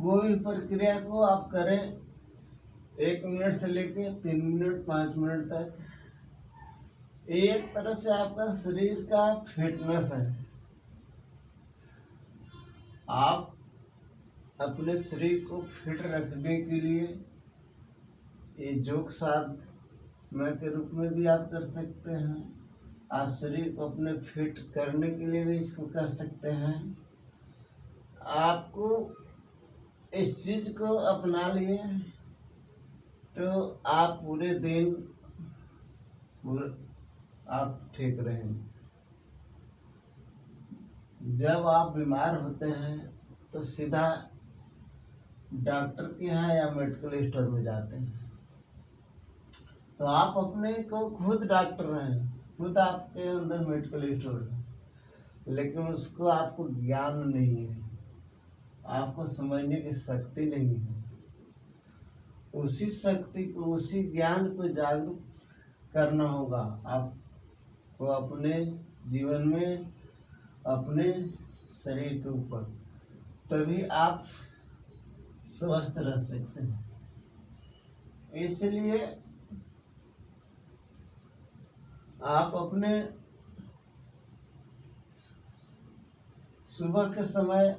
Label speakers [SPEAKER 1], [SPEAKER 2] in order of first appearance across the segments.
[SPEAKER 1] कोई भी प्रक्रिया को आप करें 1 मिनट से लेके 3 मिनट 5 मिनट तक, एक तरह से आपका शरीर का फिटनेस है। आप अपने शरीर को फिट रखने के लिए ये योग साधना के रूप में भी आप कर सकते हैं। आप शरीर को अपने फिट करने के लिए भी इसको कर सकते हैं। आपको इस चीज को अपना लिए तो आप पूरे दिन आप ठीक रहेंगे। जब आप बीमार होते हैं तो सीधा डॉक्टर के यहाँ या मेडिकल स्टोर में जाते हैं, तो आप अपने को खुद डॉक्टर हैं, खुद आपके अंदर मेडिकल स्टोर है, लेकिन उसको आपको ज्ञान नहीं है, आपको समझने की शक्ति नहीं है। उसी शक्ति को, उसी ज्ञान को जागरूक करना होगा आपको अपने जीवन में, अपने शरीर के ऊपर, तभी आप स्वस्थ रह सकते हैं। इसलिए आप अपने सुबह के समय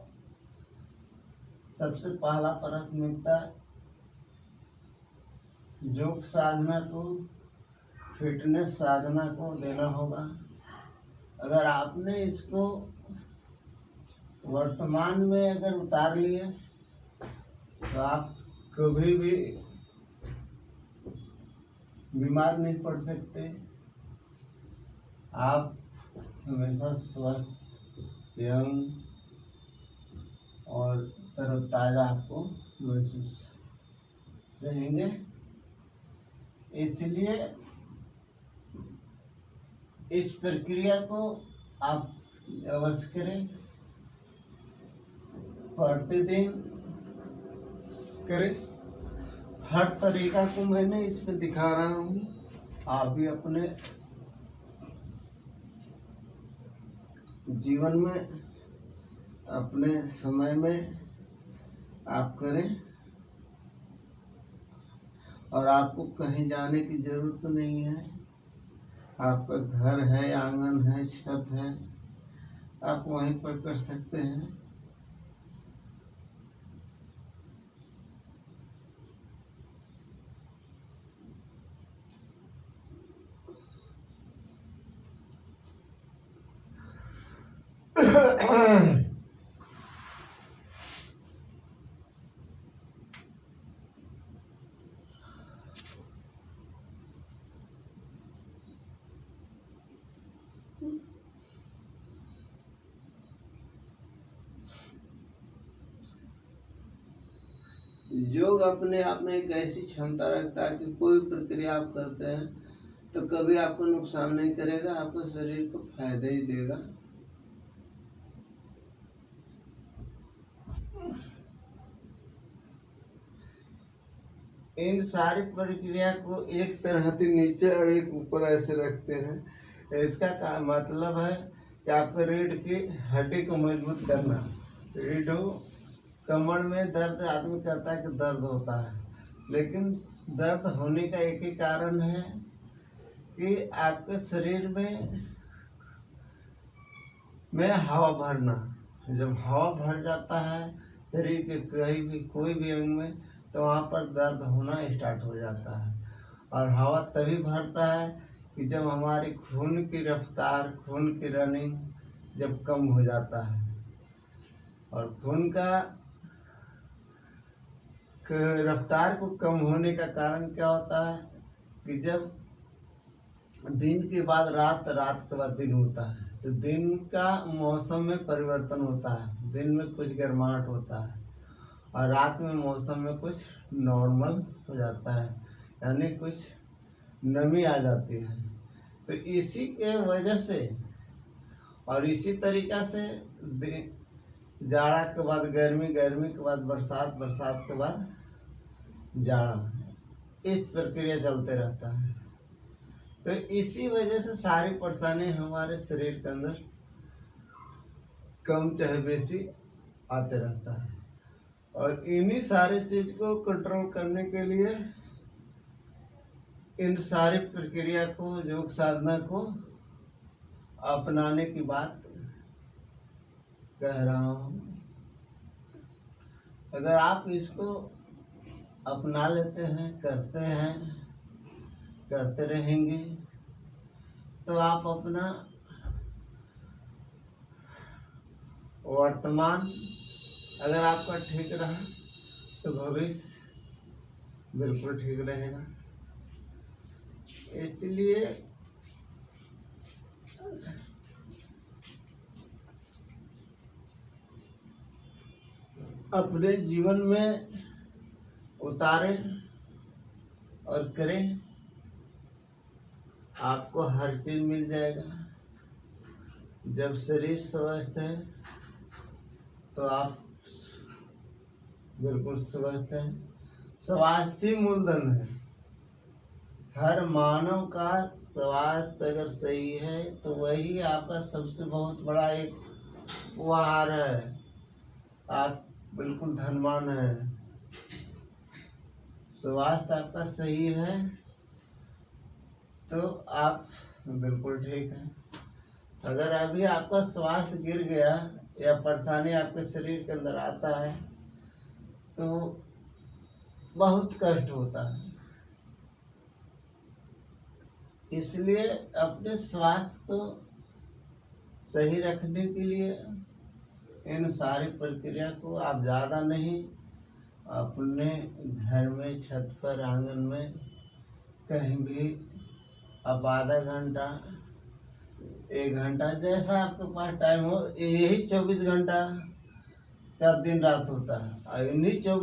[SPEAKER 1] सबसे पहला प्राथमिकता योग साधना को, फिटनेस साधना को देना होगा। अगर आपने इसको वर्तमान में अगर उतार लिए तो आप कभी भी बीमार नहीं पड़ सकते। आप हमेशा स्वस्थ, यंग और तरोताजा आपको महसूस रहेंगे। इसलिए इस प्रक्रिया को आप अवश्य करें, प्रतिदिन करें। हर तरीका को मैंने इसमें दिखा रहा हूँ, आप भी अपने जीवन में, अपने समय में आप करें। और आपको कहीं जाने की जरूरत नहीं है। आपका घर है, आंगन है, छत है, आप वहीं पर कर सकते हैं। योग अपने आप में एक ऐसी क्षमता रखता है कि कोई प्रक्रिया आप करते हैं तो कभी आपको नुकसान नहीं करेगा, आपको शरीर को फायदा ही देगा। इन सारी प्रक्रिया को एक तरह से नीचे और एक ऊपर ऐसे रखते हैं। इसका मतलब है कि आपको रीढ़ की हड्डी को मजबूत करना। रीढ़ कमर में दर्द, आदमी कहता है कि दर्द होता है, लेकिन दर्द होने का एक ही कारण है कि आपके शरीर में हवा भरना। जब हवा भर जाता है शरीर के कहीं भी, कोई भी अंग में, तो वहाँ पर दर्द होना स्टार्ट हो जाता है। और हवा तभी भरता है कि जब हमारी खून की रफ्तार, खून की रनिंग जब कम हो जाता है। और खून का रफ्तार को कम होने का कारण क्या होता है कि जब दिन के बाद रात, रात के बाद दिन होता है, तो दिन का मौसम में परिवर्तन होता है। दिन में कुछ गर्माहट होता है और रात में मौसम में कुछ नॉर्मल हो जाता है, यानी कुछ नमी आ जाती है। तो इसी के वजह से और इसी तरीक़ा से जाड़ा के बाद गर्मी, गर्मी के बाद बरसात, बरसात के बाद जाड़ा, इस प्रक्रिया चलते रहता है। तो इसी वजह से सारी परेशानी हमारे शरीर के अंदर कम चाहे बेसी आते रहता है। और इन्हीं सारी चीज को कंट्रोल करने के लिए इन सारी प्रक्रिया को, योग साधना को अपनाने की बात कह रहा हूँ। अगर आप इसको अपना लेते हैं, करते रहेंगे, तो आप अपना वर्तमान अगर आपका ठीक रहा तो भविष्य बिल्कुल ठीक रहेगा। इसलिए अपने जीवन में उतारें और करें, आपको हर चीज मिल जाएगा। जब शरीर स्वस्थ है तो आप बिल्कुल स्वस्थ हैं। स्वास्थ्य ही मूलधन है। हर मानव का स्वास्थ्य अगर सही है तो वही आपका सबसे बहुत बड़ा एक उपहार है। आप बिल्कुल धनवान है। स्वास्थ्य आपका सही है तो आप बिल्कुल ठीक है। अगर अभी आपका स्वास्थ्य गिर गया या परेशानी आपके शरीर के अंदर आता है तो बहुत कष्ट होता है। इसलिए अपने स्वास्थ्य को सही रखने के लिए इन सारी प्रक्रिया को आप ज़्यादा नहीं, अपने घर में, छत पर, आंगन में, कहीं भी आप आधा घंटा, 1 घंटा, जैसा आपके पास टाइम हो, यही 24 घंटा का दिन रात होता है और इन्हीं 24